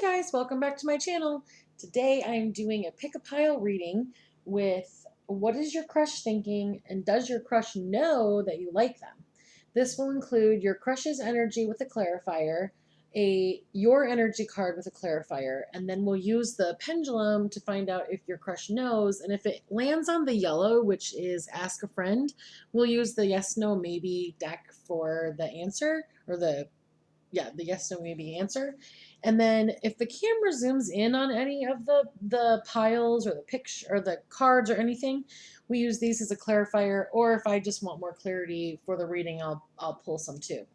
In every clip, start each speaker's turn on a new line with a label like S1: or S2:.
S1: Hey guys, welcome back to my channel. Today I'm doing a pick a pile reading with what is your crush thinking and does your crush know that you like them? This will include your crush's energy with a clarifier, your energy card with a clarifier, and then we'll use the pendulum to find out if your crush knows, and if it lands on the yellow, which is ask a friend, we'll use the yes no maybe deck for the answer, or the yes no maybe answer. And then if the camera zooms in on any of the piles or the picture or the cards or anything, we use these as a clarifier, or if I just want more clarity for the reading, I'll pull some too.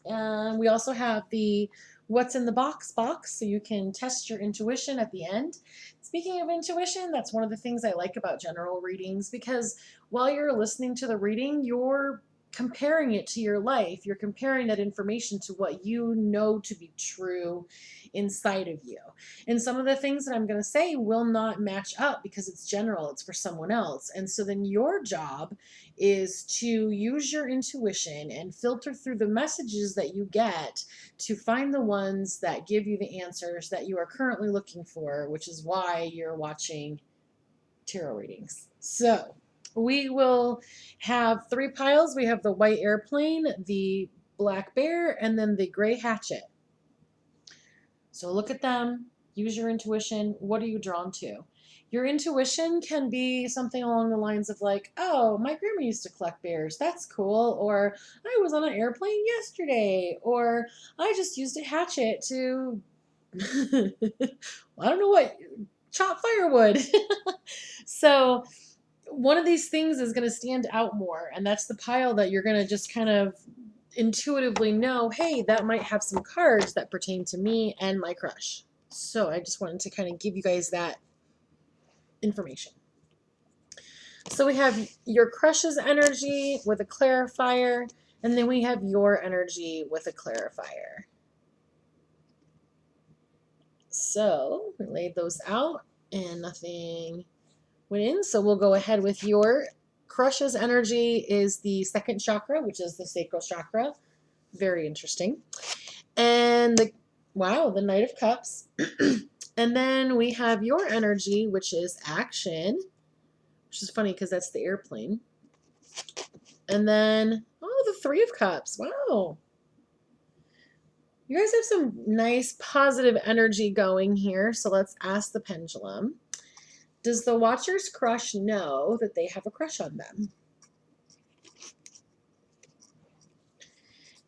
S1: And we also have the what's in the box, so you can test your intuition at the end. Speaking of intuition, that's one of the things I like about general readings, because while you're listening to the reading, you're comparing it to your life. You're comparing that information to what you know to be true inside of you. And some of the things that I'm going to say will not match up because it's general, it's for someone else. And so then your job is to use your intuition and filter through the messages that you get to find the ones that give you the answers that you are currently looking for, which is why you're watching tarot readings. So we will have three piles. We have the white airplane, the black bear, and then the gray hatchet. So look at them, use your intuition. What are you drawn to? Your intuition can be something along the lines of like, oh, my grandma used to collect bears. That's cool. Or I was on an airplane yesterday. Or I just used a hatchet to, I don't know what, chop firewood. So one of these things is going to stand out more, and that's the pile that you're going to just kind of intuitively know, hey, that might have some cards that pertain to me and my crush. So I just wanted to kind of give you guys that information. So we have your crush's energy with a clarifier, and then we have your energy with a clarifier. So we laid those out and nothing went in. So we'll go ahead with your crush's energy is the second chakra, which is the sacral chakra. Very interesting. And the Knight of Cups. And then we have your energy, which is action, which is funny because that's the airplane. And then, oh, the Three of Cups. Wow. You guys have some nice positive energy going here. So let's ask the pendulum. Does the watcher's crush know that they have a crush on them?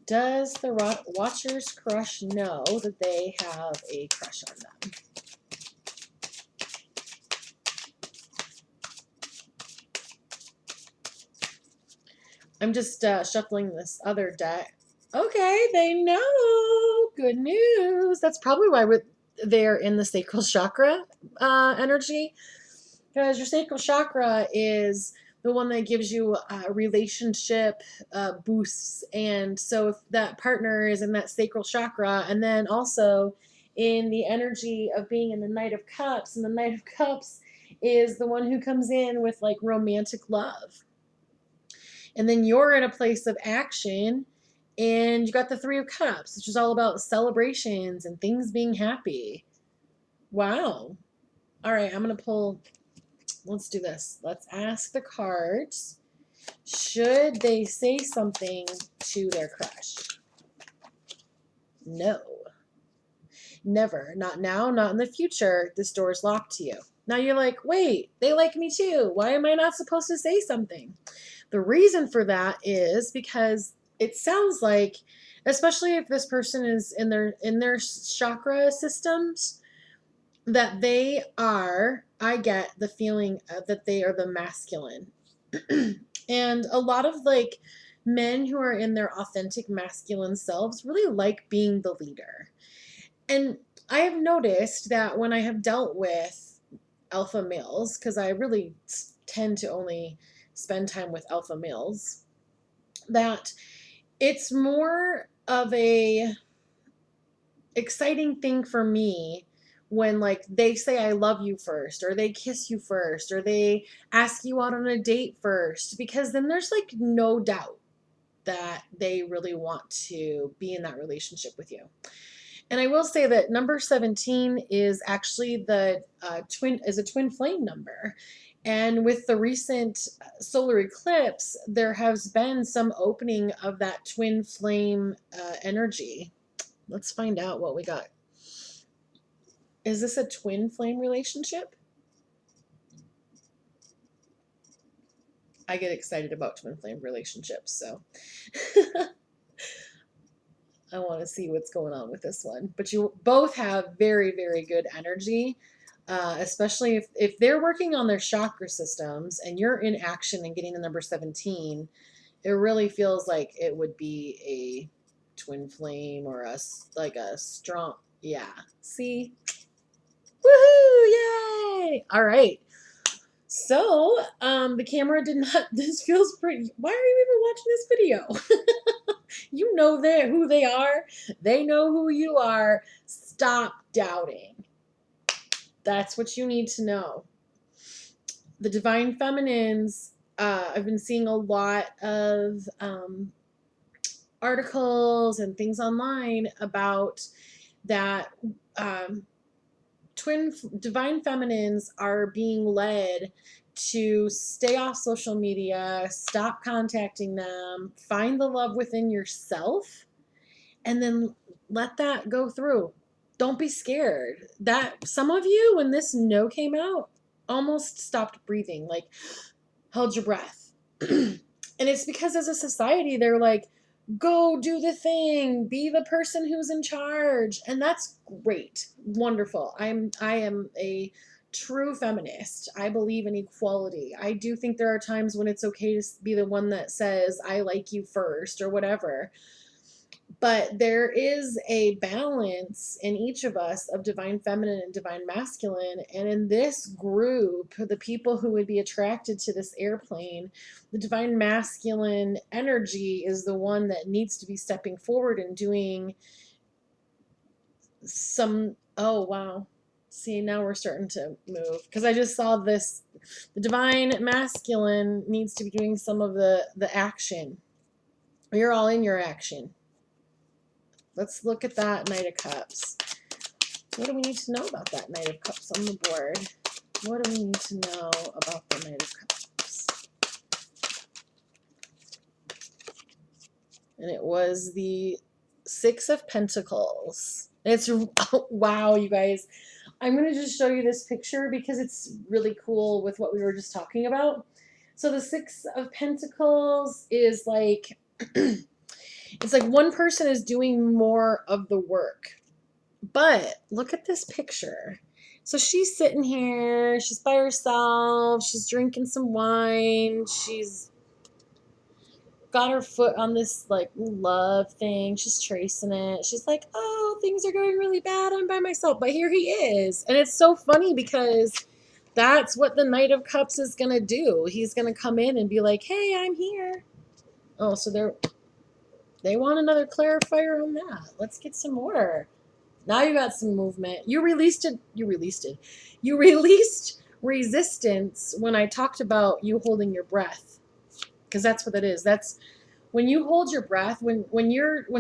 S1: Does the watcher's crush know that they have a crush on them? I'm just shuffling this other deck. Okay, they know. Good news. That's probably why they're in the sacral chakra energy, because your sacral chakra is the one that gives you relationship boosts. And so if that partner is in that sacral chakra, and then also in the energy of being in the Knight of Cups, and the Knight of Cups is the one who comes in with like romantic love. And then you're in a place of action, and you got the Three of Cups, which is all about celebrations and things being happy. Wow. All right, I'm going to pull. Let's do this. Let's ask the cards. Should they say something to their crush? No. Never. Not now, not in the future. This door is locked to you. Now you're like, wait, they like me too. Why am I not supposed to say something? The reason for that is because it sounds like, especially if this person is in their chakra systems, that they are, I get the feeling that they are the masculine. And a lot of like men who are in their authentic masculine selves really like being the leader. And I have noticed that when I have dealt with alpha males, because I really tend to only spend time with alpha males, that it's more of a exciting thing for me when like they say I love you first, or they kiss you first, or they ask you out on a date first, because then there's like no doubt that they really want to be in that relationship with you. And I will say that number 17 is actually the a twin flame number. And with the recent solar eclipse, there has been some opening of that twin flame energy. Let's find out what we got. Is this a twin flame relationship? I get excited about twin flame relationships, so I want to see what's going on with this one. But you both have very, very good energy, especially if they're working on their chakra systems and you're in action and getting the number 17. It really feels like it would be a twin flame or like a strong, yeah. See? Woohoo! Yay! All right. So, the camera did not, this feels pretty, why are you even watching this video? You know who they are. They know who you are. Stop doubting. That's what you need to know. The divine feminines, I've been seeing a lot of articles and things online about that divine feminines are being led to stay off social media, stop contacting them, find the love within yourself, and then let that go through. Don't be scared. That some of you, when this no came out, almost stopped breathing, like held your breath. And it's because as a society, they're like, go do the thing, be the person who's in charge. And that's great. Wonderful. I am a true feminist. I believe in equality. I do think there are times when it's okay to be the one that says, I like you first or whatever. But there is a balance in each of us of divine feminine and divine masculine. And in this group, the people who would be attracted to this airplane, the divine masculine energy is the one that needs to be stepping forward and doing some, oh, wow. See, now we're starting to move because I just saw this. The divine masculine needs to be doing some of the action. You're all in your action. Let's look at that Knight of Cups. What do we need to know about that Knight of Cups on the board? What do we need to know about the Knight of Cups? And it was the Six of Pentacles. It's, oh, wow, you guys. I'm going to just show you this picture because it's really cool with what we were just talking about. So the Six of Pentacles is like, it's like one person is doing more of the work. But look at this picture. So she's sitting here, she's by herself, she's drinking some wine, she's got her foot on this like love thing, she's tracing it. She's like, oh, things are going really bad, I'm by myself. But here he is. And it's so funny because that's what the Knight of Cups is going to do. He's going to come in and be like, hey, I'm here. Oh, so they want another clarifier on that. Let's get some more. Now you got some movement. You released resistance when I talked about you holding your breath. Because that's what it is. That's when you hold your breath, when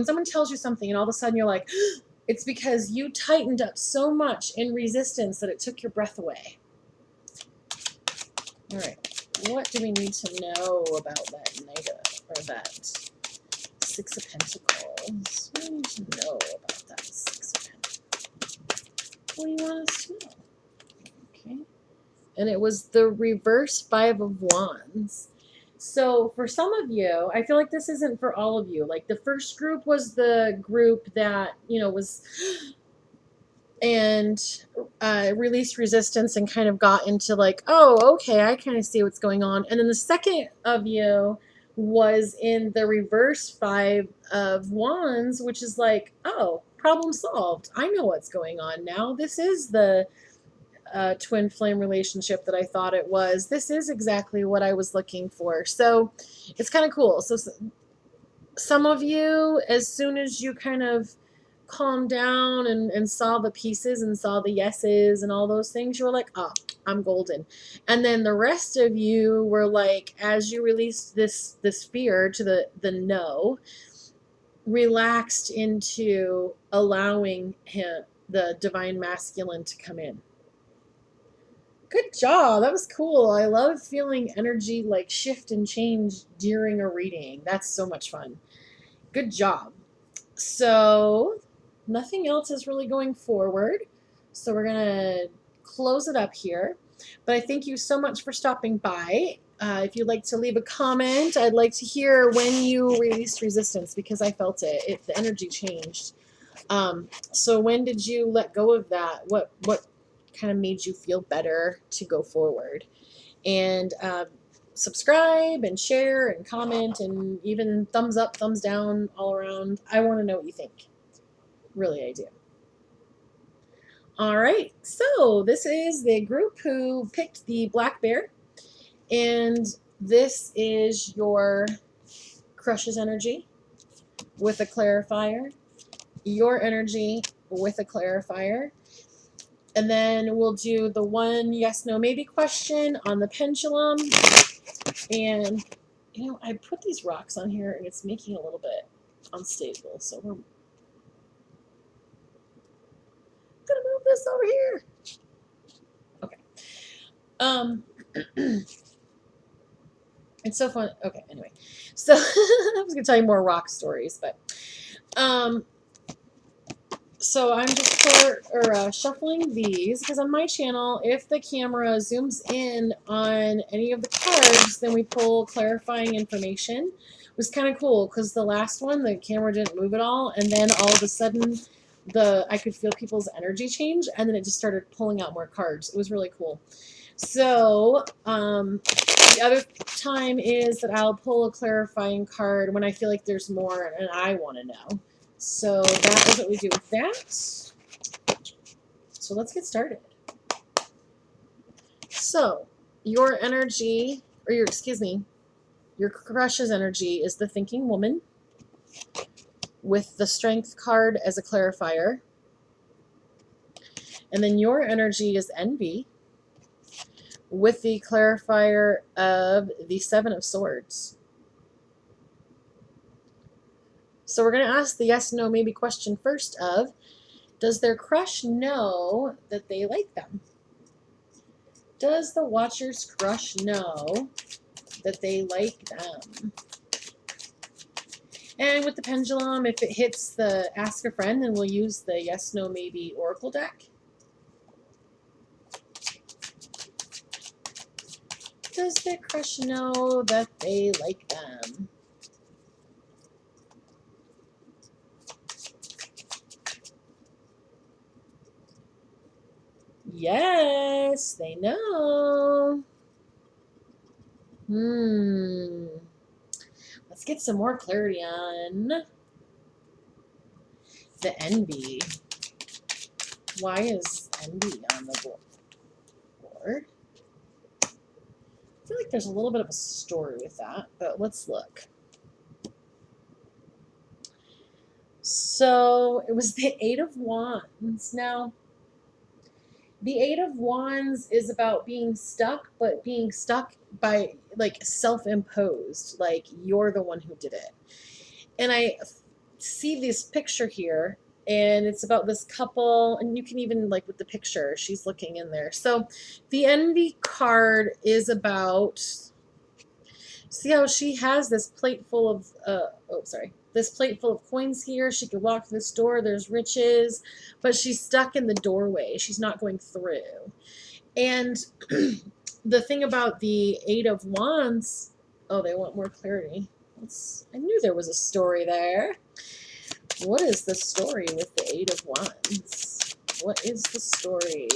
S1: someone tells you something and all of a sudden you're like, it's because you tightened up so much in resistance that it took your breath away. All right. What do we need to know about that Knight or that Six of Pentacles? What do we need to know about that Six of Pentacles? What do you want us to know? Okay. And it was the reverse Five of Wands. So for some of you, I feel like this isn't for all of you. Like the first group was the group that, was and released resistance and kind of got into like, oh, okay, I kind of see what's going on. And then the second of you was in the reverse Five of Wands, which is like, oh, problem solved. I know what's going on now. This is the twin flame relationship that I thought it was. This is exactly what I was looking for. So it's kind of cool. So some of you, as soon as you kind of calmed down and saw the pieces and saw the yeses and all those things, you were like, oh, I'm golden. And then the rest of you were like, as you released this fear to the no, relaxed into allowing him, the divine masculine, to come in. Good job. That was cool. I love feeling energy like shift and change during a reading. That's so much fun. Good job. So, nothing else is really going forward. So, we're going to close it up here. But I thank you so much for stopping by. If you'd like to leave a comment, I'd like to hear when you released resistance, because I felt it. The energy changed. So when did you let go of that? What kind of made you feel better to go forward? And subscribe and share and comment and even thumbs up, thumbs down, all around. I want to know what you think. Really, I do. All right, so this is the group who picked the black bear, and this is your crush's energy with a clarifier, your energy with a clarifier, and then we'll do the one yes, no, maybe question on the pendulum. And, you know, I put these rocks on here and it's making it a little bit unstable, so we're gonna move this over here. Okay. It's so fun. Okay, anyway. So I was gonna tell you more rock stories, but so I'm just shuffling these, because on my channel, if the camera zooms in on any of the cards, then we pull clarifying information. It was kind of cool, because the last one, the camera didn't move at all, and then all of a sudden, I could feel people's energy change, and then it just started pulling out more cards. It was really cool. So, the other time is that I'll pull a clarifying card when I feel like there's more and I want to know. So that is what we do with that. So let's get started. So your energy, or your crush's energy is the thinking woman with the strength card as a clarifier. And then your energy is envy with the clarifier of the Seven of Swords. So we're going to ask the yes, no, maybe question first of, does their crush know that they like them? Does the watcher's crush know that they like them? And with the pendulum, if it hits the ask a friend, then we'll use the yes, no, maybe oracle deck. Does their crush know that they like them? Yes, they know. Let's get some more clarity on the envy. Why is envy on the board? I feel like there's a little bit of a story with that, but let's look. So it was the Eight of Wands. Now, the Eight of Wands is about being stuck, but being stuck by, like, self-imposed, like you're the one who did it. And I see this picture here, and it's about this couple, and you can even, like, with the picture, she's looking in there. So the envy card is about, see how she has this plate full of, this plate full of coins here. She could walk through this door, there's riches, but she's stuck in the doorway. She's not going through. And the thing about the Eight of Wands, oh, they want more clarity. I knew there was a story there. What is the story with the Eight of Wands? What is the story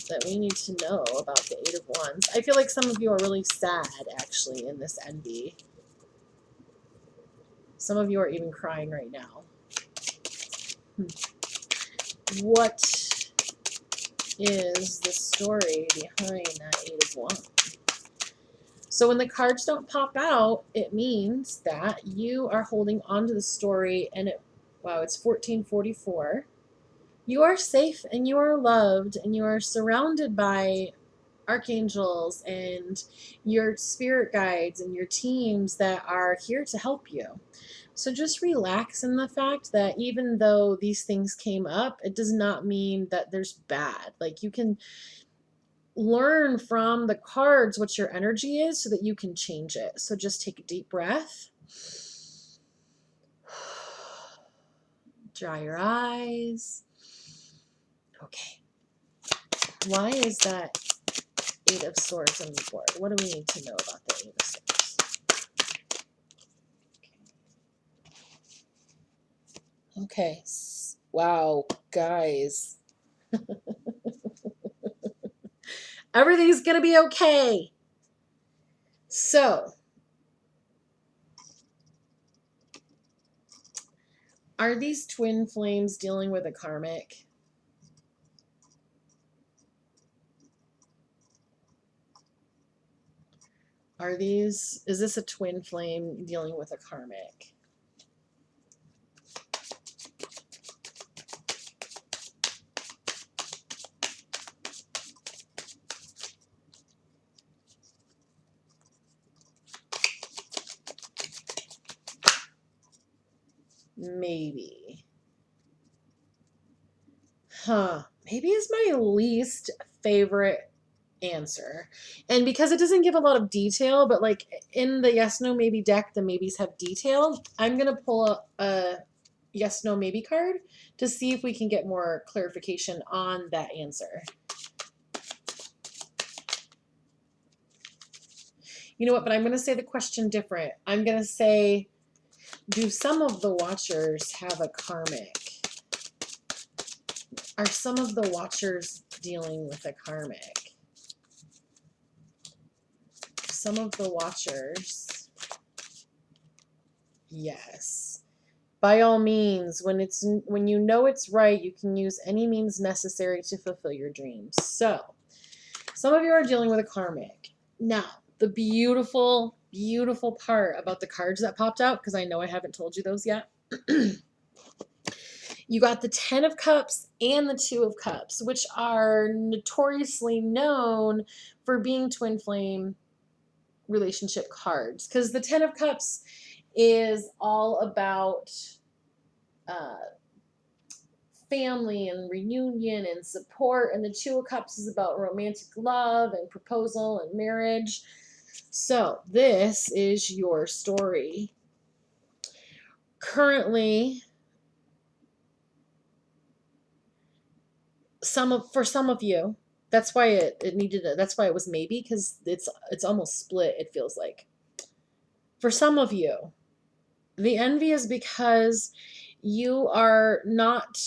S1: that we need to know about the Eight of Wands? I feel like some of you are really sad, actually, in this envy. Some of you are even crying right now. What is the story behind that Eight of Wands? So when the cards don't pop out, it means that you are holding on to the story, and wow, it's 1444. You are safe and you are loved and you are surrounded by archangels and your spirit guides and your teams that are here to help you. So just relax in the fact that even though these things came up, it does not mean that there's bad. Like, you can learn from the cards what your energy is so that you can change it. So just take a deep breath. Dry your eyes. Okay. Why is that Eight of Swords on the board? What do we need to know about the Eight of Swords? Okay. Wow, guys. Everything's going to be okay. So, are these twin flames dealing with a karmic? Is this a twin flame dealing with a karmic? Maybe. Maybe is my least favorite answer. And because it doesn't give a lot of detail, but like in the yes, no, maybe deck, the maybes have detail, I'm going to pull a yes, no, maybe card to see if we can get more clarification on that answer. You know what? But I'm going to say the question different. I'm going to say, do some of the watchers have a karmic? Are some of the watchers dealing with a karmic? Some of the watchers, yes. By all means, when you know it's right, you can use any means necessary to fulfill your dreams. So, some of you are dealing with a karmic. Now, the beautiful, beautiful part about the cards that popped out, because I know I haven't told you those yet. You got the Ten of Cups and the Two of Cups, which are notoriously known for being twin flame relationship cards. Because the Ten of Cups is all about family and reunion and support, and the Two of Cups is about romantic love and proposal and marriage. So this is your story. Currently, for some of you, that's why it needed a, that's why it was maybe, because it's almost split, it feels like. For some of you, the envy is because you are not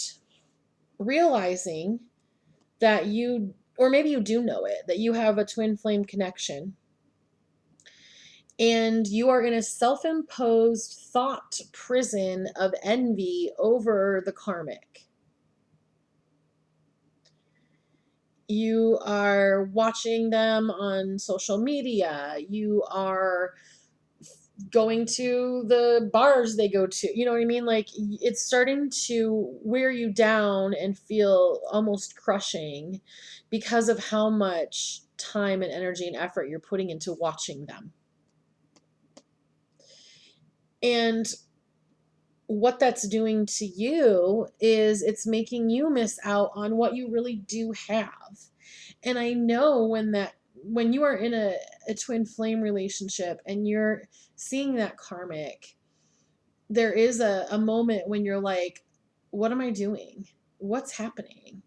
S1: realizing that you, or maybe you do know it, that you have a twin flame connection. And you are in a self-imposed thought prison of envy over the karmic. You are watching them on social media. You are going to the bars they go to. You know what I mean? Like, it's starting to wear you down and feel almost crushing because of how much time and energy and effort you're putting into watching them. And what that's doing to you is it's making you miss out on what you really do have. And I know when you are in a twin flame relationship and you're seeing that karmic, there is a moment when you're like, what am I doing? What's happening?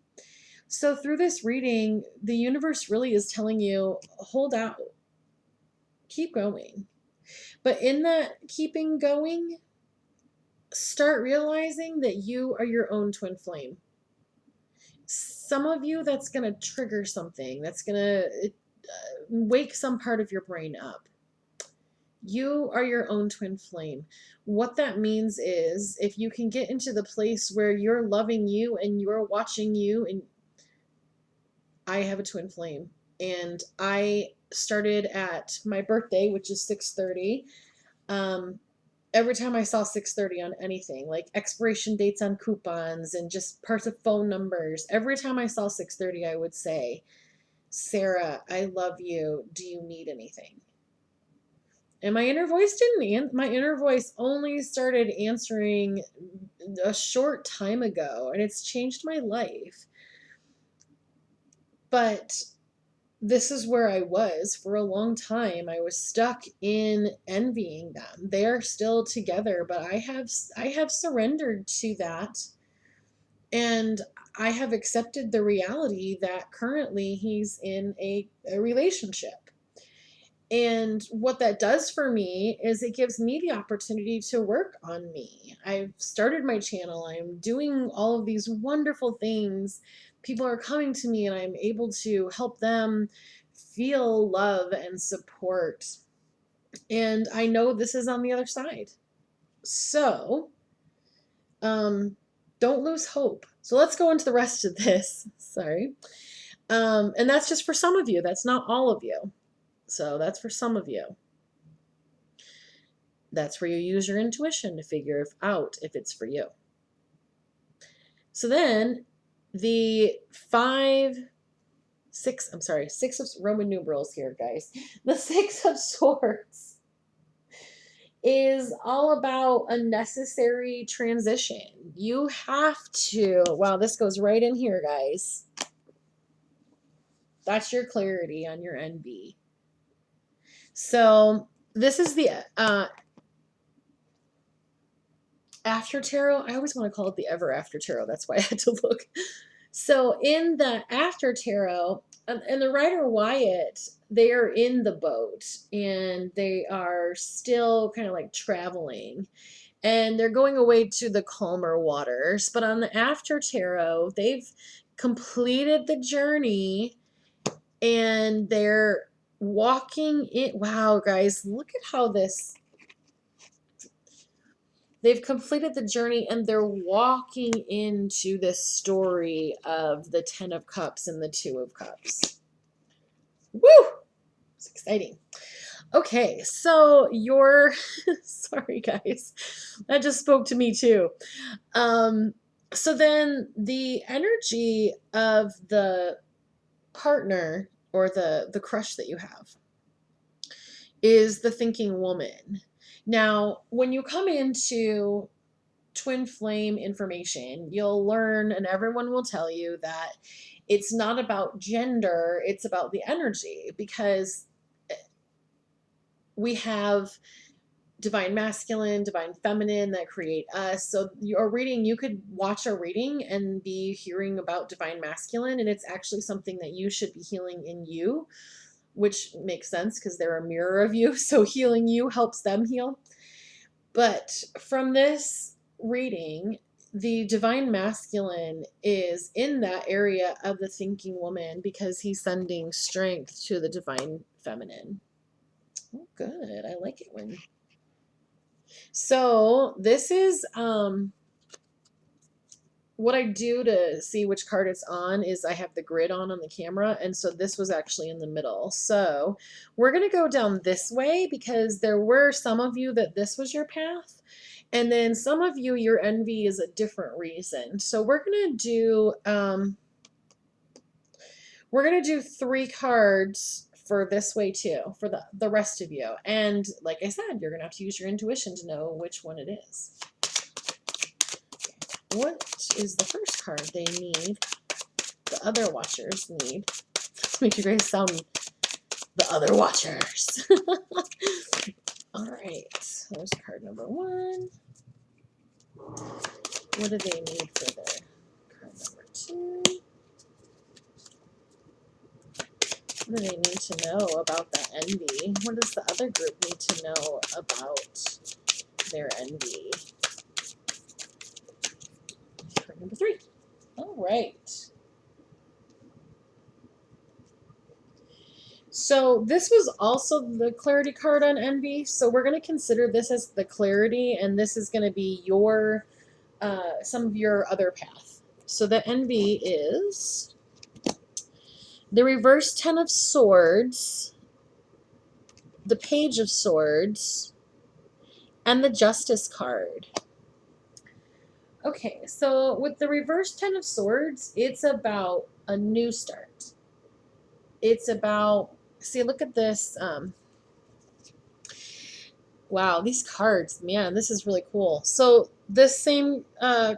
S1: So through this reading, the universe really is telling you, hold out, keep going. But in that keeping going, start realizing that you are your own twin flame. Some of you, that's going to trigger something. That's going to wake some part of your brain up. You are your own twin flame. What that means is if you can get into the place where you're loving you and you're watching you, and I have a twin flame, and I started at my birthday, which is 6/30. Every time I saw 6/30 on anything, like expiration dates on coupons and just parts of phone numbers, every time I saw 6/30, I would say, Sarah, I love you. Do you need anything? And my inner voice didn't. My inner voice only started answering a short time ago, and it's changed my life. But this is where I was for a long time. I was stuck in envying them. They are still together, but I have surrendered to that, and I have accepted the reality that currently he's in a relationship. And what that does for me is it gives me the opportunity to work on me. I've started my channel. I'm doing all of these wonderful things. People are coming to me and I'm able to help them feel love and support. And I know this is on the other side. So, don't lose hope. So let's go into the rest of this. Sorry. And that's just for some of you. That's not all of you. So that's for some of you. That's where you use your intuition to figure out if it's for you. So then the six of Roman numerals here, guys. The Six of Swords is all about a necessary transition. You have to, wow, this goes right in here, guys. That's your clarity on your NB. So this is the after tarot. I always want to call it the ever after tarot. That's why I had to look. So in the after tarot, and the Rider Wyatt, they are in the boat and they are still kind of like traveling and they're going away to the calmer waters. But on the after tarot, they've completed the journey and they're walking in. Wow, guys, look at how this. They've completed the journey and they're walking into this story of the Ten of Cups and the Two of Cups. Woo! It's exciting. Okay, so sorry guys, that just spoke to me too. So then the energy of the partner or the crush that you have is the thinking woman. Now, when you come into twin flame information, you'll learn, and everyone will tell you that it's not about gender, it's about the energy, because we have divine masculine, divine feminine that create us. So your reading, you could watch a reading and be hearing about divine masculine, and it's actually something that you should be healing in you, which makes sense because they're a mirror of you. So healing you helps them heal. But from this reading, the divine masculine is in that area of the thinking woman because he's sending strength to the divine feminine. Oh, good. I like it when. So this is what I do to see which card it's on is I have the grid on the camera, and so this was actually in the middle. So we're going to go down this way because there were some of you that this was your path, and then some of you, your envy is a different reason. So we're going to do 3 cards for this way too, for the rest of you. And like I said, you're going to have to use your intuition to know which one it is. What is the first card they need? The other watchers need. Let's make you guys sound the other watchers. All right, there's card number 1. What do they need for their card number 2? What do they need to know about the envy? What does the other group need to know about their envy? Card number 3. All right. So this was also the clarity card on envy. So we're going to consider this as the clarity, and this is going to be your some of your other path. So the envy is the reverse 10 of Swords, the Page of Swords, and the Justice card. Okay, so with the reverse 10 of Swords, it's about a new start. It's about, see, look at this. Wow, these cards, man, this is really cool. So this same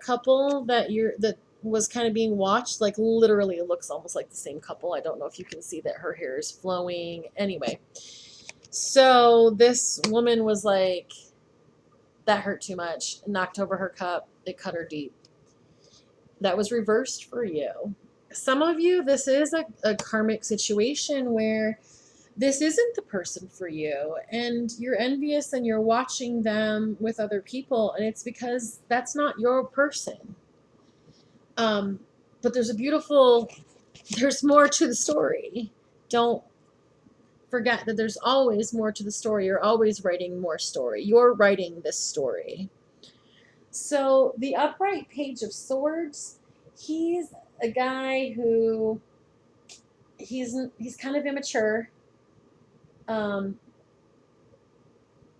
S1: couple that was kind of being watched, like literally it looks almost like the same couple. I don't know if you can see that her hair is flowing. Anyway, so this woman was like, that hurt too much, knocked over her cup, it cut her deep. That was reversed for you. Some of you, this is a karmic situation where this isn't the person for you, and you're envious and you're watching them with other people, and it's because that's not your person. But there's more to the story. Don't forget that there's always more to the story. You're always writing more story. You're writing this story. So the upright Page of Swords, he's a guy who he's kind of immature. Um,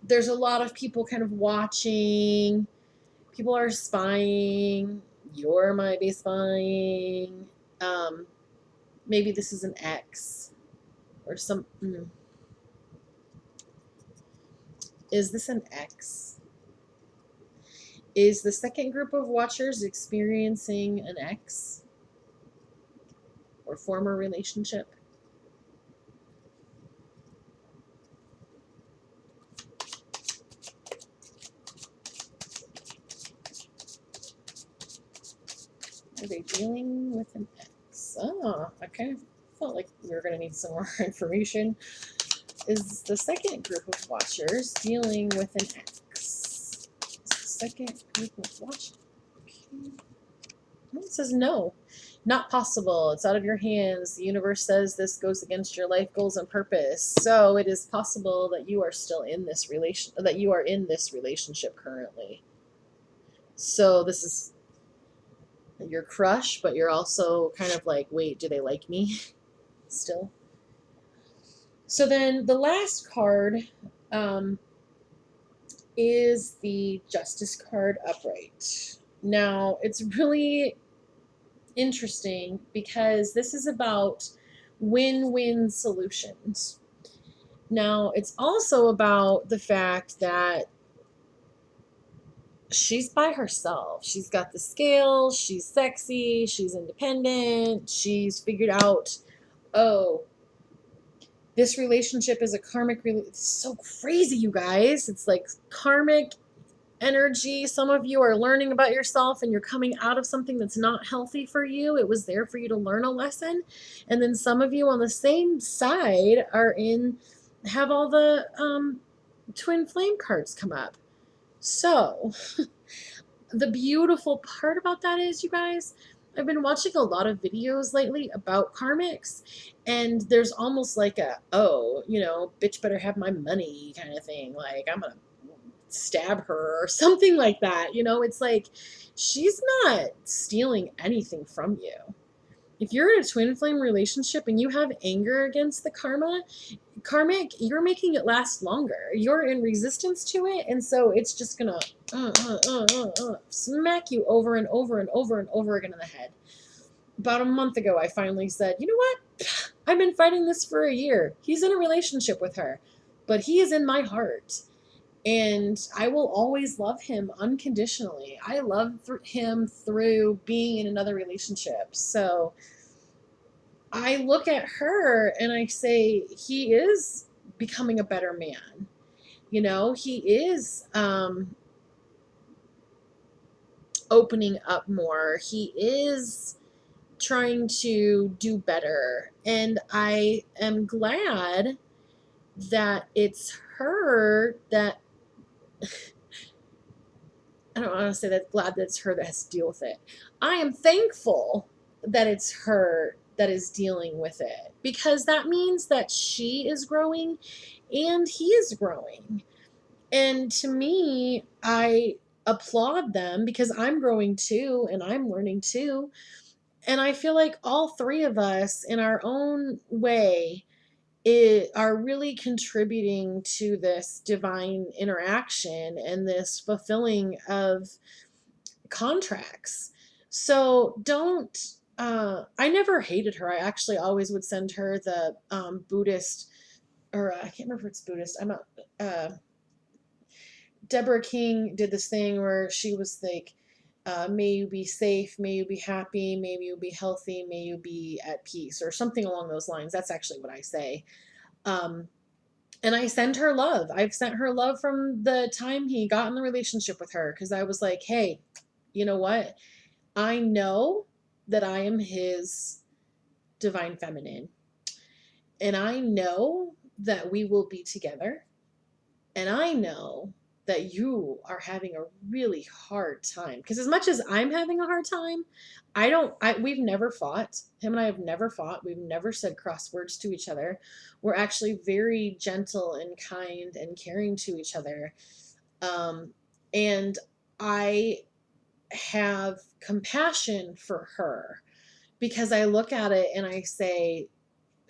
S1: there's a lot of people kind of watching. People are spying. You might be spying. Um, Maybe this is an ex or some. Is this an ex? Is the second group of watchers experiencing an ex or former relationship? Are they dealing with an ex? Oh, I kind of felt like we were going to need some more information. Is the second group of watchers dealing with an ex? Is the second group of watchers? Okay. Well, it says no. Not possible. It's out of your hands. The universe says this goes against your life goals and purpose. So it is possible that you are still in this relationship currently. So this is your crush, but you're also kind of like, wait, do they like me still? So then the last card is the Justice card upright. Now, it's really interesting because this is about win-win solutions. Now, it's also about the fact that she's by herself. She's got the scales, she's sexy, she's independent, she's figured out, oh, this relationship is a karmic It's so crazy, you guys. It's like karmic energy. Some of you are learning about yourself and you're coming out of something that's not healthy for you. It was there for you to learn a lesson. And then some of you on the same side have all the twin flame cards come up. So the beautiful part about that is, you guys, I've been watching a lot of videos lately about karmics, and there's almost like a, oh, bitch better have my money kind of thing. Like, I'm gonna stab her or something like that. It's like she's not stealing anything from you. If you're in a twin flame relationship and you have anger against the karmic, you're making it last longer. You're in resistance to it, and so it's just gonna smack you over and over and over and over again in the head. About a month ago, I finally said, you know what? I've been fighting this for a year. He's in a relationship with her, but he is in my heart. And I will always love him unconditionally. I love him through being in another relationship. So I look at her and I say, he is becoming a better man. He is opening up more. He is trying to do better. And I am glad that it's her that I don't want to say that glad that it's her that has to deal with it. I am thankful that it's her that is dealing with it, because that means that she is growing and he is growing. And to me, I applaud them because I'm growing too and I'm learning too. And I feel like all three of us in our own way are really contributing to this divine interaction and this fulfilling of contracts. So don't. I never hated her. I actually always would send her the Buddhist, or I can't remember if it's Buddhist. I'm not. Deborah King did this thing where she was like, may you be safe, may you be happy, may you be healthy, may you be at peace, or something along those lines. That's actually what I say. Um, and I send her love. I've sent her love from the time he got in the relationship with her, because I was like, hey, you know what? I know that I am his divine feminine. And I know that we will be together. And I know that you are having a really hard time. Because as much as I'm having a hard time, we've never fought. Him and I have never fought. We've never said cross words to each other. We're actually very gentle and kind and caring to each other. And I have compassion for her, because I look at it and I say,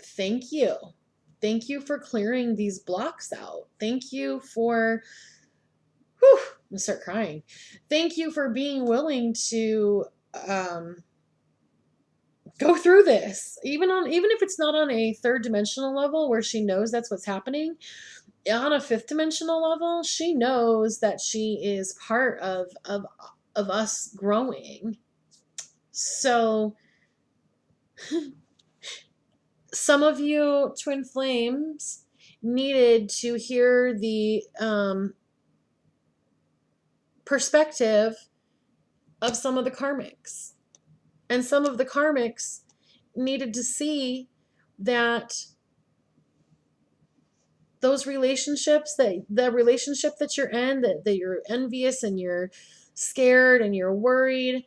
S1: thank you. Thank you for clearing these blocks out. Thank you for, whew, I'm gonna start crying. Thank you for being willing to go through this. Even if it's not on a third dimensional level where she knows that's what's happening, on a fifth dimensional level, she knows that she is part of us growing. So some of you twin flames needed to hear the perspective of some of the karmics. And some of the karmics needed to see that those relationships, that the relationship that you're in, that you're envious and you're scared and you're worried,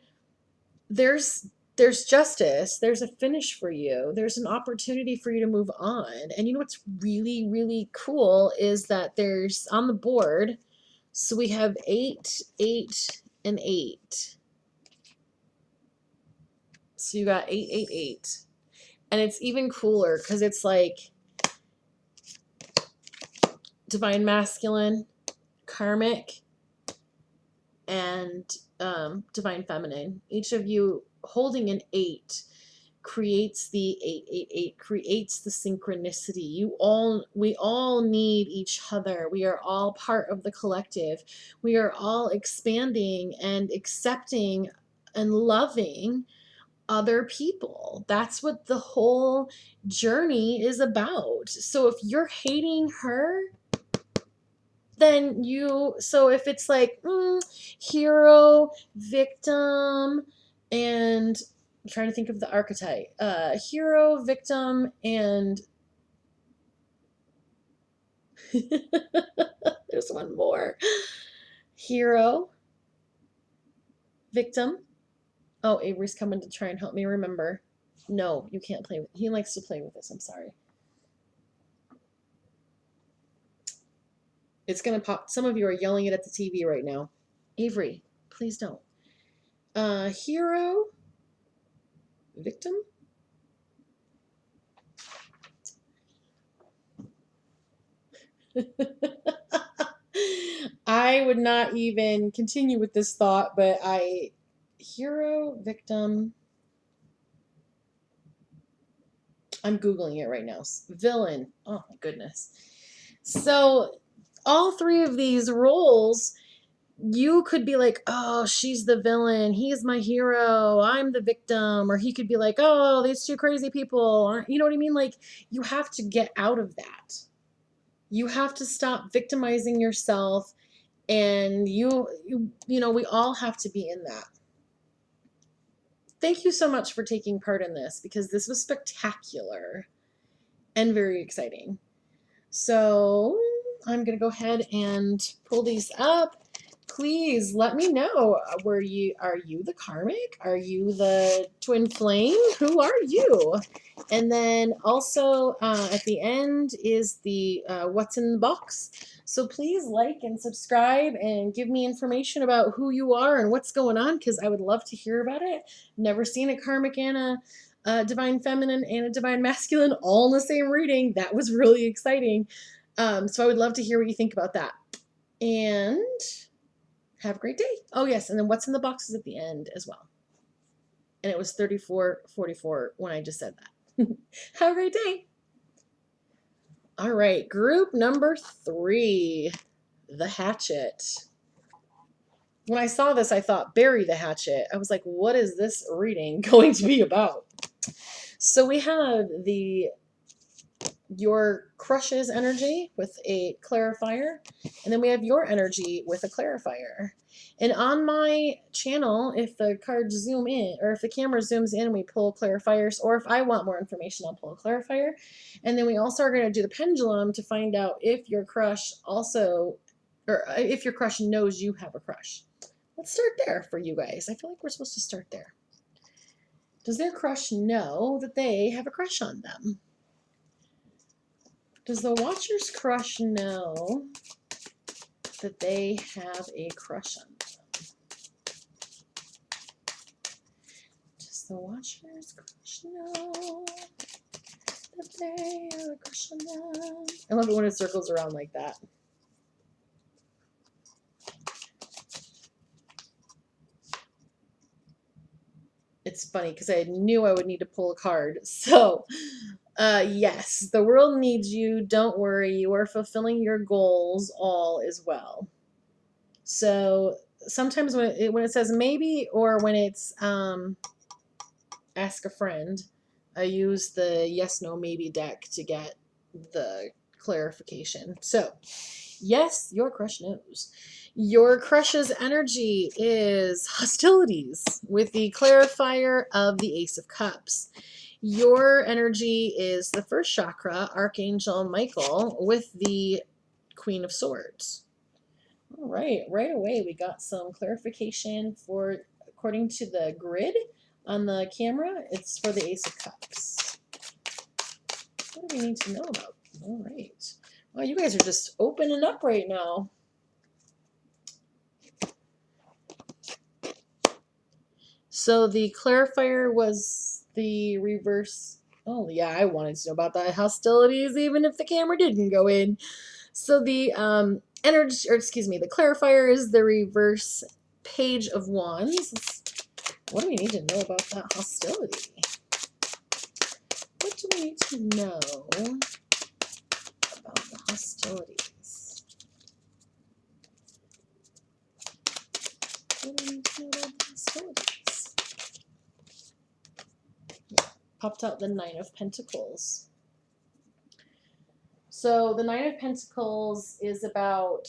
S1: there's justice. There's a finish for you. There's an opportunity for you to move on. And you know what's really, really cool is that there's on the board, so we have 8, 8, and 8. So you got 8, 8, 8. And it's even cooler because it's like divine masculine, karmic, and divine feminine. Each of you holding an 8 creates the 888, creates the synchronicity. We all need each other. We are all part of the collective. We are all expanding and accepting and loving other people. That's what the whole journey is about. So if you're hating her, then so if it's like hero, victim, and I'm trying to think of the archetype, hero, victim, and there's one more, hero, victim. Oh, Avery's coming to try and help me remember. No, you can't play with, he likes to play with this, I'm sorry. It's gonna pop. Some of you are yelling it at the TV right now. Avery, please don't. Hero, victim. I would not even continue with this thought, but hero, victim. I'm Googling it right now. Villain. Oh my goodness. So all 3 of these roles, you could be like, oh, she's the villain, he's my hero, I'm the victim. Or he could be like, oh, these 2 crazy people aren't, you know what I mean? Like, you have to get out of that. You have to stop victimizing yourself, and you know, we all have to be in that. Thank you so much for taking part in this, because this was spectacular and very exciting. So I'm going to go ahead and pull these up. Please let me know, are you the karmic? Are you the twin flame? Who are you? And then also at the end is the what's in the box. So please like and subscribe and give me information about who you are and what's going on, because I would love to hear about it. Never seen a karmic and a divine feminine and a divine masculine all in the same reading. That was really exciting. So I would love to hear what you think about that. And have a great day. Oh, yes. And then what's in the box is at the end as well. And it was 34.44 when I just said that. Have a great day. All right. Group number 3, the hatchet. when I saw this, I thought, bury the hatchet. I was like, what is this reading going to be about? So we have your crush's energy with a clarifier, and then we have your energy with a clarifier. And on my channel, if the cards zoom in, or if the camera zooms in, we pull clarifiers, or if I want more information, I'll pull a clarifier. And then we also are going to do the pendulum to find out if your crush also, or if your crush knows you have a crush. Let's start there for you guys. I feel like we're supposed to start there. Does their crush know that they have a crush on them? Does the watcher's crush know that they have a crush on them? Does the watcher's crush know that they have a crush on them? I love it when it circles around like that. It's funny because I knew I would need to pull a card. So, yes, the world needs you. Don't worry. You are fulfilling your goals. All is well. So sometimes when it says maybe, or when it's ask a friend, I use the yes, no, maybe deck to get the clarification. So, yes, your crush knows. Your crush's energy is hostilities with the clarifier of the Ace of Cups. Your energy is the first chakra, Archangel Michael, with the Queen of Swords. All right, right away we got some clarification for, according to the grid on the camera, it's for the Ace of Cups. What do we need to know about? All right. Well, you guys are just opening up right now. So the clarifier was the reverse. Oh, yeah, I wanted to know about the hostilities even if the camera didn't go in. So the energy, or excuse me, the clarifier is the reverse Page of Wands. What do we need to know about that hostility? What do we need to know about the hostilities? What do we need to know about the hostilities? Popped out the Nine of Pentacles. So the Nine of Pentacles is about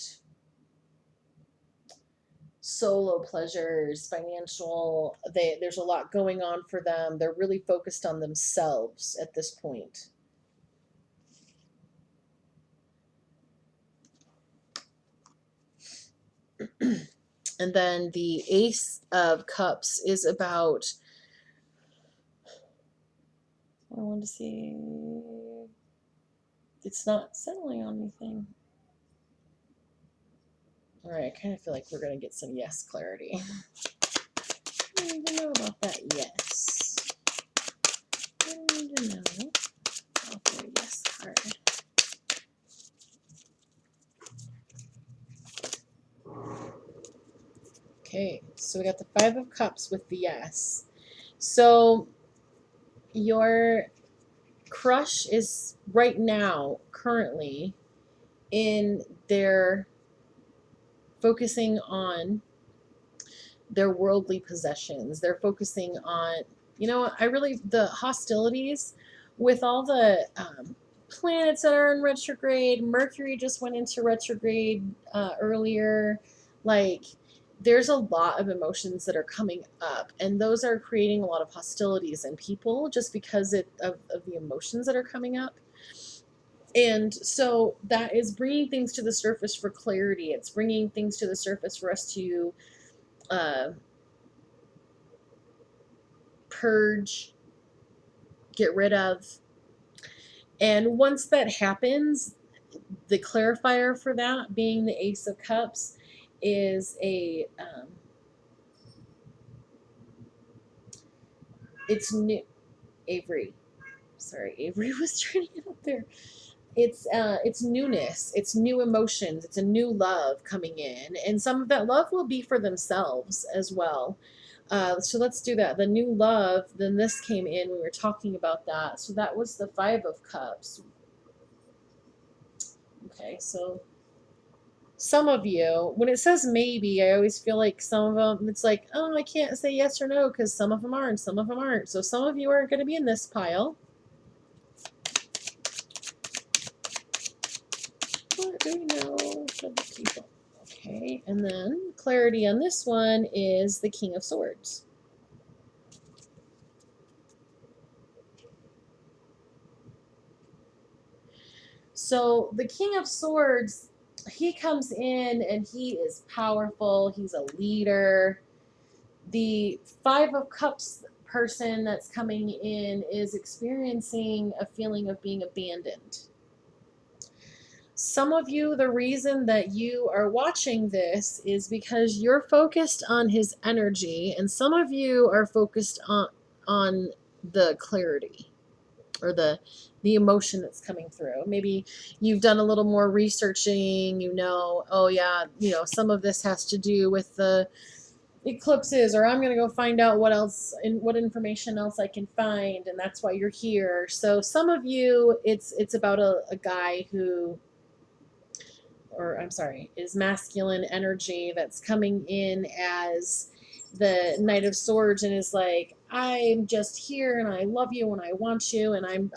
S1: solo pleasures, financial, there's a lot going on for them. They're really focused on themselves at this point. And then the Ace of Cups is about, I want to see, it's not settling on anything. All right, I kind of feel like we're going to get some yes clarity. I don't even know about that yes. I don't even know about their yes card. Okay, so we got the Five of Cups with the yes. So your crush is right now, currently, in their focusing on their worldly possessions. They're focusing on, you know, the hostilities with all the planets that are in retrograde. Mercury just went into retrograde earlier. Like, there's a lot of emotions that are coming up, and those are creating a lot of hostilities in people just because of the emotions that are coming up. And so that is bringing things to the surface for clarity. It's bringing things to the surface for us to purge, get rid of. And once that happens, the clarifier for that, being the Ace of Cups, is it's new. Avery. Sorry, Avery was trying to get up there. It's newness, it's new emotions, it's a new love coming in, and some of that love will be for themselves as well. So let's do that. The new love, then this came in, we were talking about that. So that was the Five of Cups. Okay, so some of you, when it says maybe, I always feel like some of them, it's like, oh, I can't say yes or no because some of them are and some of them aren't. So some of you are going to be in this pile. What do we know for the people? Okay, and then clarity on this one is the King of Swords. So the King of Swords, he comes in and he is powerful. He's a leader. The Five of Cups person that's coming in is experiencing a feeling of being abandoned. Some of you, the reason that you are watching this is because you're focused on his energy, and some of you are focused on the clarity or the emotion that's coming through. Maybe you've done a little more researching, oh yeah, some of this has to do with the eclipses, or I'm going to go find out what else and what information else I can find, and that's why you're here. So some of you, it's about a guy who, or I'm sorry, is masculine energy that's coming in as the Knight of Swords and is like, I'm just here and I love you and I want you and I'm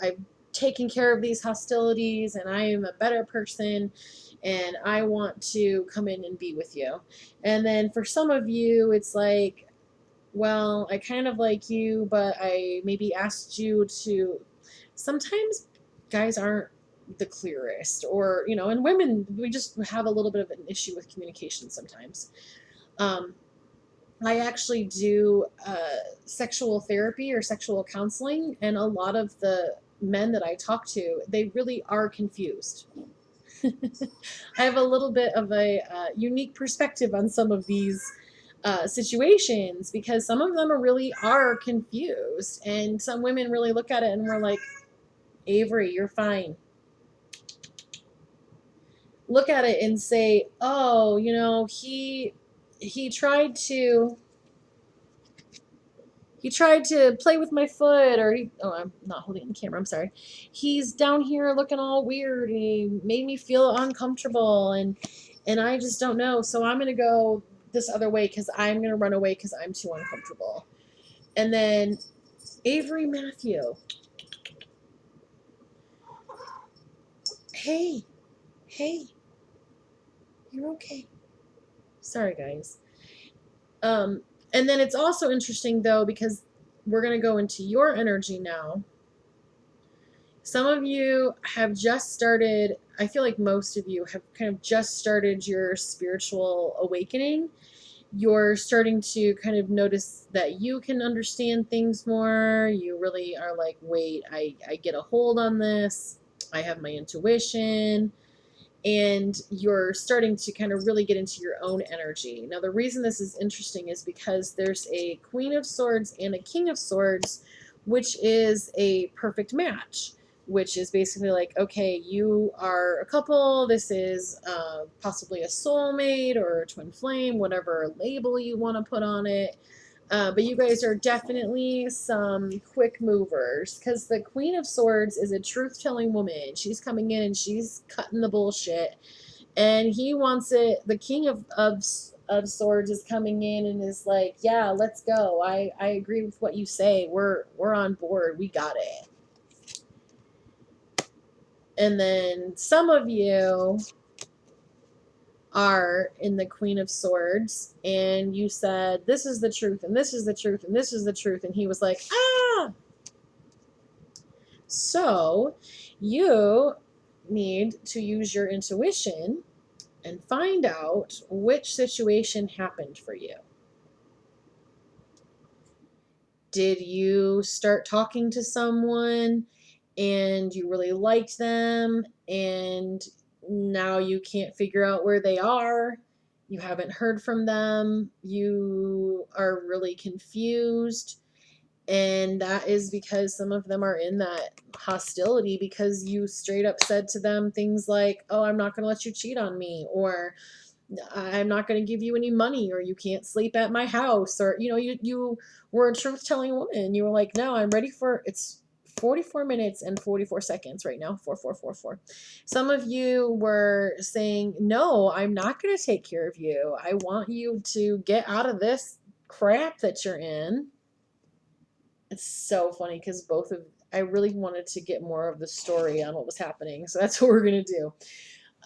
S1: taking care of these hostilities and I am a better person and I want to come in and be with you. And then for some of you, it's like, well, I kind of like you, but I maybe asked you to. Sometimes guys aren't the clearest, or, and women, we just have a little bit of an issue with communication sometimes. Um, I actually do sexual therapy or sexual counseling, and a lot of the men that I talk to, they really are confused. I have a little bit of a unique perspective on some of these situations because some of them are confused, and some women really look at it and we're like, Avery, you're fine. Look at it and say, oh, he tried to play with my foot, or I'm not holding the camera, I'm sorry. He's down here looking all weird and he made me feel uncomfortable, and I just don't know. So I'm going to go this other way because I'm going to run away because I'm too uncomfortable. And then Avery Matthew. Hey, you're okay. Sorry, guys. And then it's also interesting, though, because we're going to go into your energy now. Some of you have just started, I feel like most of you have kind of just started your spiritual awakening. You're starting to kind of notice that you can understand things more. You really are like, wait, I get a hold on this. I have my intuition. And you're starting to kind of really get into your own energy. Now, the reason this is interesting is because there's a Queen of Swords and a King of Swords, which is a perfect match, which is basically like, okay, you are a couple, this is possibly a soulmate or a twin flame, whatever label you want to put on it. But you guys are definitely some quick movers, because the Queen of Swords is a truth-telling woman. She's coming in and she's cutting the bullshit, and he wants it. The King of Swords is coming in and is like, yeah, let's go. I agree with what you say. We're on board. We got it. And then some of you are in the Queen of Swords, and you said, this is the truth, and this is the truth, and this is the truth, and he was like, ah! So you need to use your intuition and find out which situation happened for you. Did you start talking to someone and you really liked them, and now you can't figure out where they are? You haven't heard from them. You are really confused. And that is because some of them are in that hostility because you straight up said to them things like, oh, I'm not going to let you cheat on me, or I'm not going to give you any money, or you can't sleep at my house, or you were a truth-telling woman. You were like, no, I'm ready 44 minutes and 44 seconds right now. 4444. Some of you were saying, no, I'm not going to take care of you. I want you to get out of this crap that you're in. It's so funny because I really wanted to get more of the story on what was happening. So that's what we're going to do.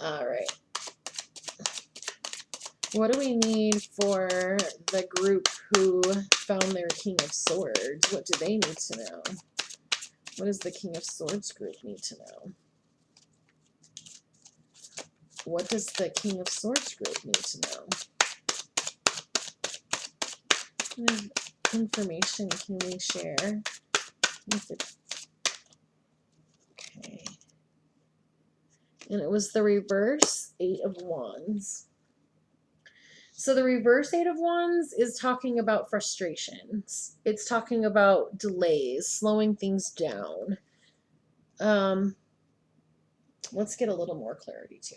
S1: All right. What do we need for the group who found their King of Swords? What do they need to know? What does the King of Swords group need to know? What does the King of Swords group need to know? What kind of information can we share? Okay. And it was the reverse 8 of Wands. So the reverse 8 of Wands is talking about frustrations. It's talking about delays, slowing things down. Let's get a little more clarity too.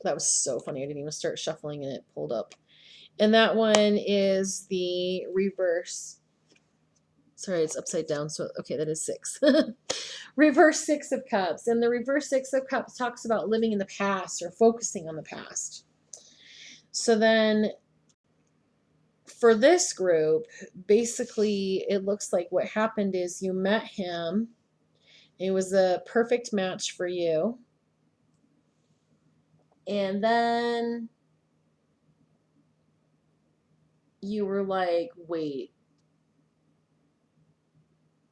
S1: That was so funny. I didn't even start shuffling and it pulled up. And that one is the reverse. Sorry, it's upside down. So, okay, that is 6. Reverse 6 of Cups. And the reverse 6 of Cups talks about living in the past or focusing on the past. So then for this group, basically it looks like what happened is you met him. It was a perfect match for you. And then you were like, wait,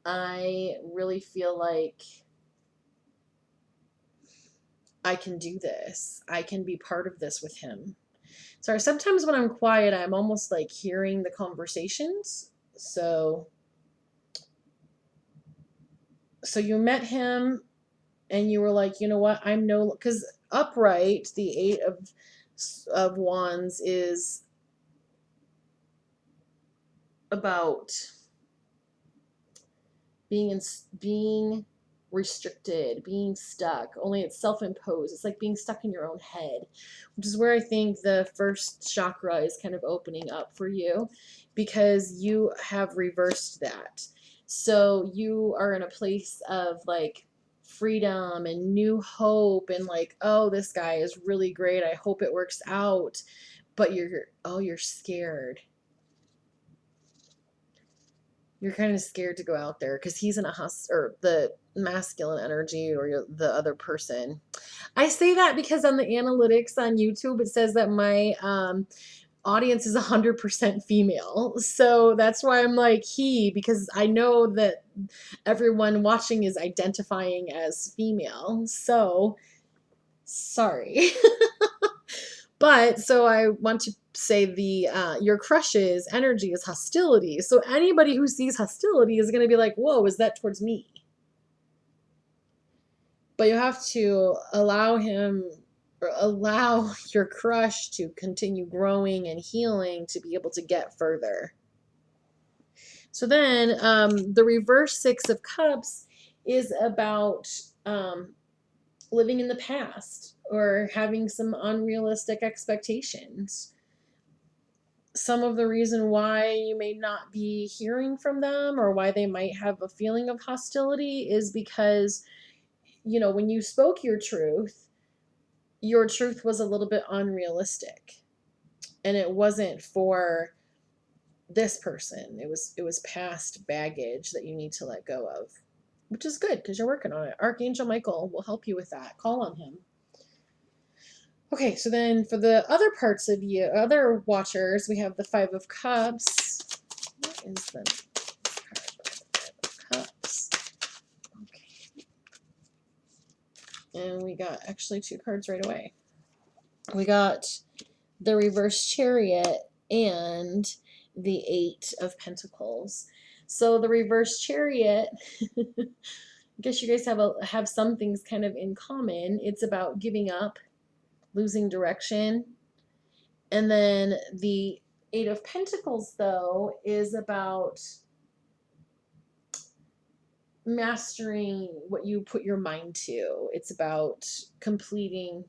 S1: I really feel like I can do this. I can be part of this with him. Sorry, sometimes when I'm quiet, I'm almost like hearing the conversations. So you met him and you were like, you know what? Because upright, the 8 of Wands is about being restricted, being stuck, only it's self-imposed. It's like being stuck in your own head, which is where I think the first chakra is kind of opening up for you, because you have reversed that. So you are in a place of like freedom and new hope and like, oh, this guy is really great. I hope it works out. But you're scared. You're kind of scared to go out there because he's in a or the masculine energy, or the other person. I say that because on the analytics on YouTube, it says that my audience is 100% female. So that's why I'm like because I know that everyone watching is identifying as female. So sorry. But so I want to say your crush's energy is hostility. So anybody who sees hostility is going to be like, whoa, is that towards me? But you have to allow your crush to continue growing and healing to be able to get further. So then the reverse 6 of Cups is about living in the past or having some unrealistic expectations. Some of the reason why you may not be hearing from them or why they might have a feeling of hostility is because, when you spoke your truth was a little bit unrealistic, and it wasn't for this person. It was past baggage that you need to let go of, which is good because you're working on it. Archangel Michael will help you with that. Call on him. Okay, so then for the other parts of you, other watchers, we have the 5 of Cups. What is the card? 5 of Cups. Okay. And we got actually 2 cards right away. We got the reverse Chariot and the 8 of Pentacles. So the reverse Chariot, I guess you guys have some things kind of in common. It's about giving up, losing direction. And then the 8 of Pentacles, though, is about mastering what you put your mind to. It's about completing.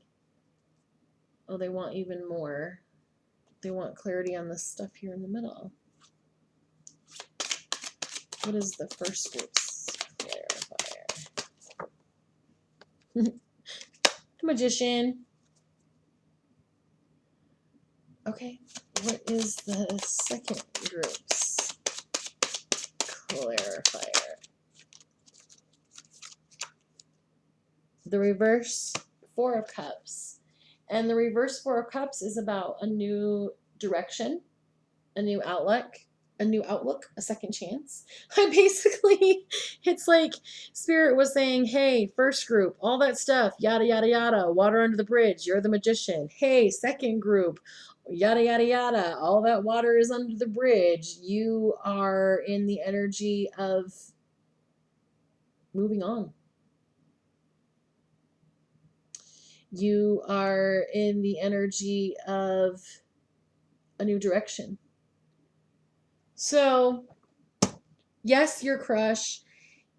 S1: Oh, they want even more. They want clarity on this stuff here in the middle. What is the first group's The Magician. Okay, what is the second group's clarifier? The reverse Four of Cups. And the reverse Four of Cups is about a new direction, a new outlook, a second chance. I basically, it's like Spirit was saying, hey, first group, all that stuff, yada, yada, yada, water under the bridge, you're the magician. Hey, second group, yada, yada, yada, all that water is under the bridge. You are in the energy of moving on. You are in the energy of a new direction. So, yes, your crush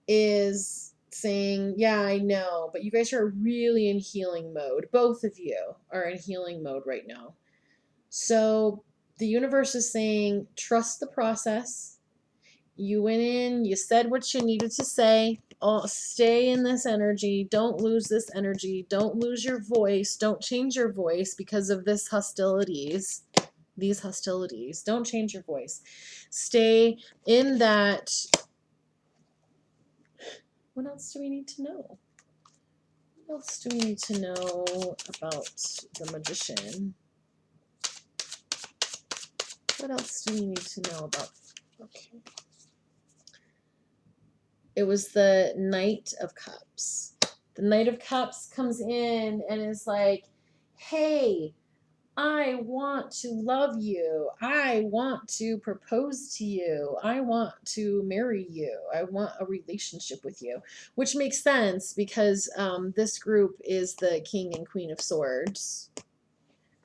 S1: is saying, yeah, I know, but you guys are really in healing mode. Both of you are in healing mode right now. So, the universe is saying, trust the process. You went in, you said what you needed to say. Stay in this energy. Don't lose this energy. Don't lose your voice. Don't change your voice because of this hostilities. These hostilities. Don't change your voice. Stay in that. What else do we need to know? What else do we need to know about the magician? What else do we need to know about? Okay. It was the Knight of Cups. The Knight of Cups comes in and is like, hey, I want to love you. I want to propose to you. I want to marry you. I want a relationship with you, which makes sense because this group is the King and Queen of Swords.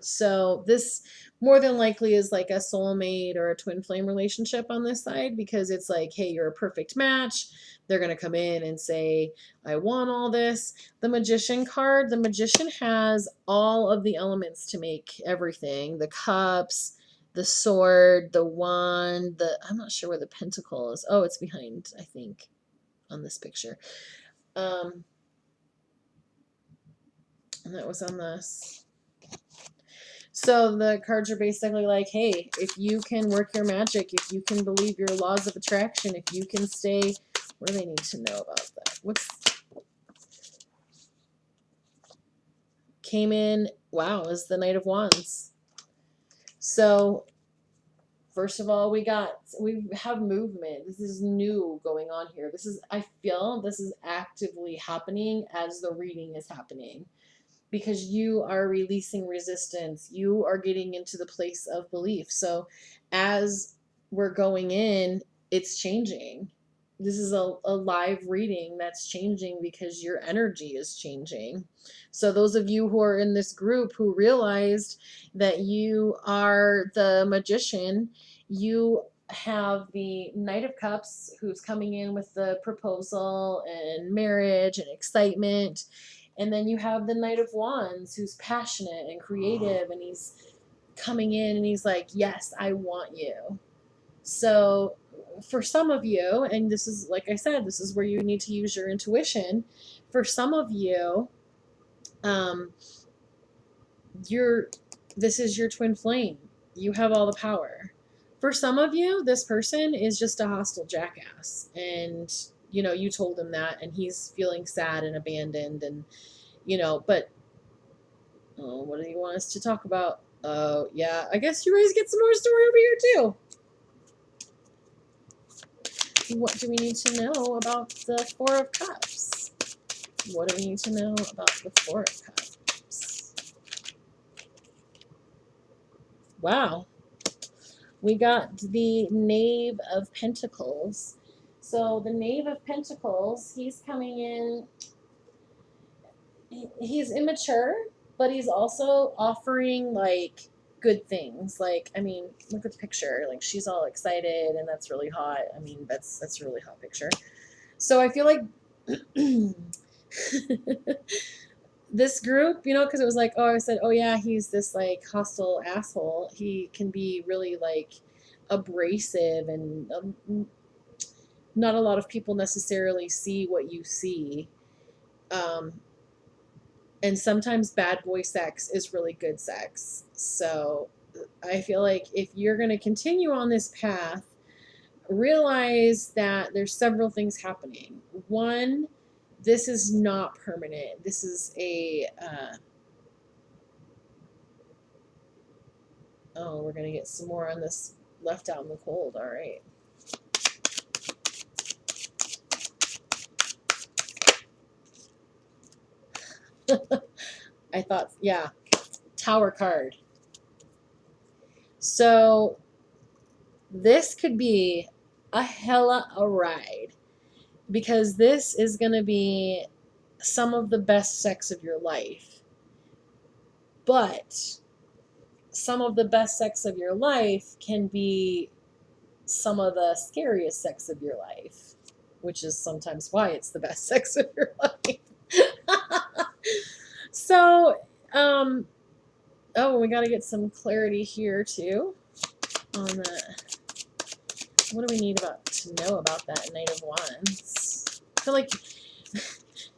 S1: So this more than likely is like a soulmate or a twin flame relationship on this side because it's like, hey, you're a perfect match. They're going to come in and say, I want all this. The Magician card, the Magician has all of the elements to make everything. The cups, the sword, the wand, I'm not sure where the pentacle is. Oh, it's behind, I think, on this picture. And that was on this. So the cards are basically like, hey, if you can work your magic, if you can believe your laws of attraction, if you can stay, what do they need to know about that? Came in, wow, is the Knight of Wands. So first of all, we have movement. This is new going on here. I feel this is actively happening as the reading is happening. Because you are releasing resistance. You are getting into the place of belief. So as we're going in, it's changing. This is a live reading that's changing because your energy is changing. So those of you who are in this group who realized that you are the magician, you have the Knight of Cups who's coming in with the proposal and marriage and excitement. And then you have the Knight of Wands who's passionate and creative and he's coming in and he's like, yes, I want you. So for some of you, and this is, like I said, this is where you need to use your intuition. For some of you, this is your twin flame. You have all the power. For some of you, this person is just a hostile jackass. And, you told him that and he's feeling sad and abandoned and but what do you want us to talk about? Oh, yeah, I guess you guys get some more story over here too. What do we need to know about the Four of Cups? What do we need to know about the Four of Cups? Wow. We got the Knave of Pentacles. So the Knave of Pentacles, he's coming in. He's immature, but he's also offering like good things. Like, I mean, look at the picture. Like, she's all excited and that's really hot. I mean, that's a really hot picture. So I feel like this group, because it was like, oh, I said, oh yeah, he's this like hostile asshole. He can be really like abrasive and not a lot of people necessarily see what you see. And sometimes bad boy sex is really good sex. So I feel like if you're going to continue on this path, realize that there's several things happening. One, this is not permanent. This is a oh, we're gonna get some more on this left out in the cold. All right. I thought, yeah, Tower card. So this could be a hella a ride because this is gonna be some of the best sex of your life. But some of the best sex of your life can be some of the scariest sex of your life, which is sometimes why it's the best sex of your life. So, oh, we got to get some clarity here too on the. What do we need to know about that Knight of Wands? I feel like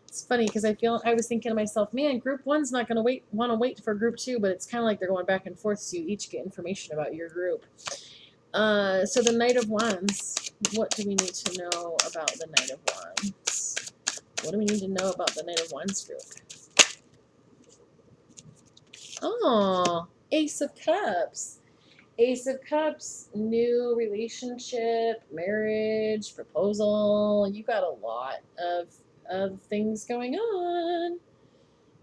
S1: it's funny because I was thinking to myself, man, Group 1's not going to want to wait for Group 2, but it's kind of like they're going back and forth, so you each get information about your group. So the Knight of Wands. What do we need to know about the Knight of Wands? What do we need to know about the Knight of Wands group? Oh, Ace of Cups. Ace of Cups, new relationship, marriage, proposal. You got a lot of things going on.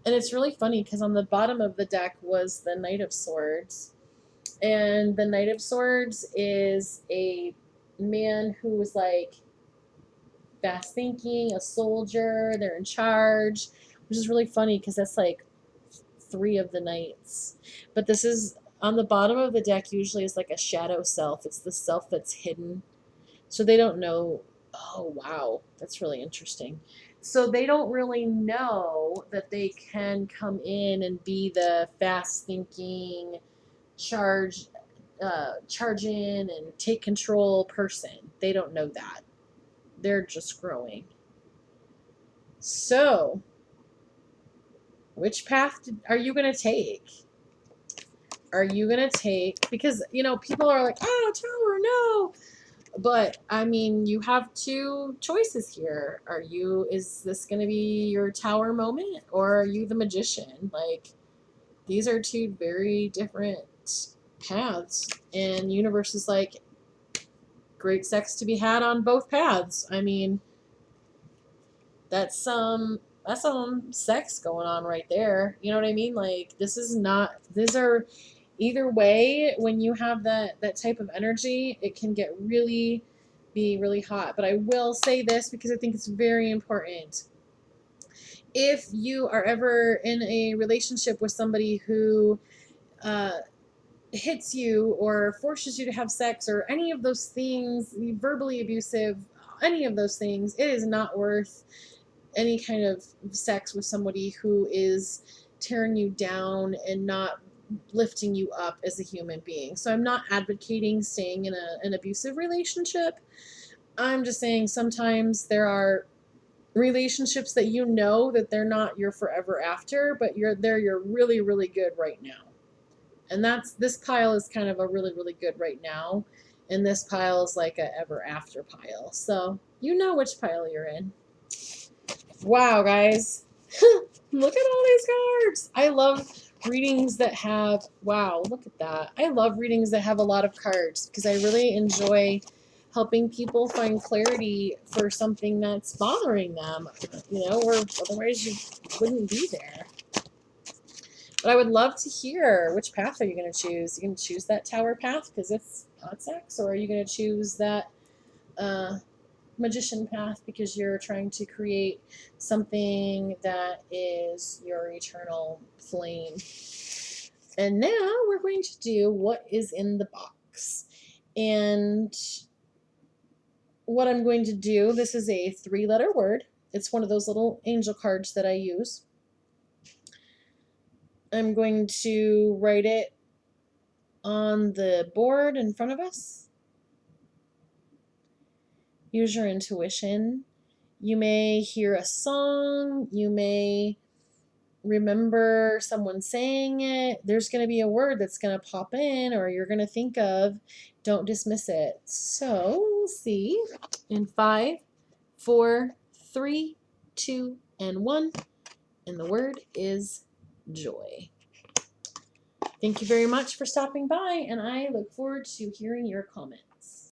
S1: And it's really funny because on the bottom of the deck was the Knight of Swords. And the Knight of Swords is a man who was like fast thinking, a soldier, they're in charge, which is really funny because that's like 3 of the knights. But this is on the bottom of the deck usually is like a shadow self. It's the self that's hidden. So they don't know. Oh, wow. That's really interesting. So they don't really know that they can come in and be the fast thinking, charge in and take control person. They don't know that. They're just growing. So, which path are you going to take? Are you going to take, because, people are like, oh, Tower, no. But, I mean, you have 2 choices here. Is this going to be your Tower moment, or are you the Magician? Like, these are 2 very different paths. And universe is like, great sex to be had on both paths. I mean, that's some sex going on right there. You know what I mean? Like, these are either way, when you have that type of energy, it can be really hot. But I will say this because I think it's very important. If you are ever in a relationship with somebody who hits you or forces you to have sex or any of those things, verbally abusive, any of those things, it is not worth any kind of sex with somebody who is tearing you down and not lifting you up as a human being. So I'm not advocating staying in an abusive relationship. I'm just saying sometimes there are relationships that that they're not your forever after, but you're really, really good right now. And this pile is kind of a really, really good right now. And this pile is like a ever after pile. So you know which pile you're in. Wow, guys. Look at all these cards. I love readings that have, wow, look at that. I love readings that have a lot of cards because I really enjoy helping people find clarity for something that's bothering them, or otherwise you wouldn't be there. But I would love to hear, which path are you going to choose? Are you going to choose that Tower path because it's hot sex, or are you going to choose that Magician path because you're trying to create something that is your eternal flame? And now we're going to do what is in the box. And what I'm going to do, this is a 3-letter word. It's one of those little angel cards that I use. I'm going to write it on the board in front of us. Use your intuition. You may hear a song. You may remember someone saying it, there's going to be a word that's going to pop in or you're going to think of. Don't dismiss it. So we'll see in 5, 4, 3, 2, and 1. And the word is joy. Thank you very much for stopping by, and I look forward to hearing your comments.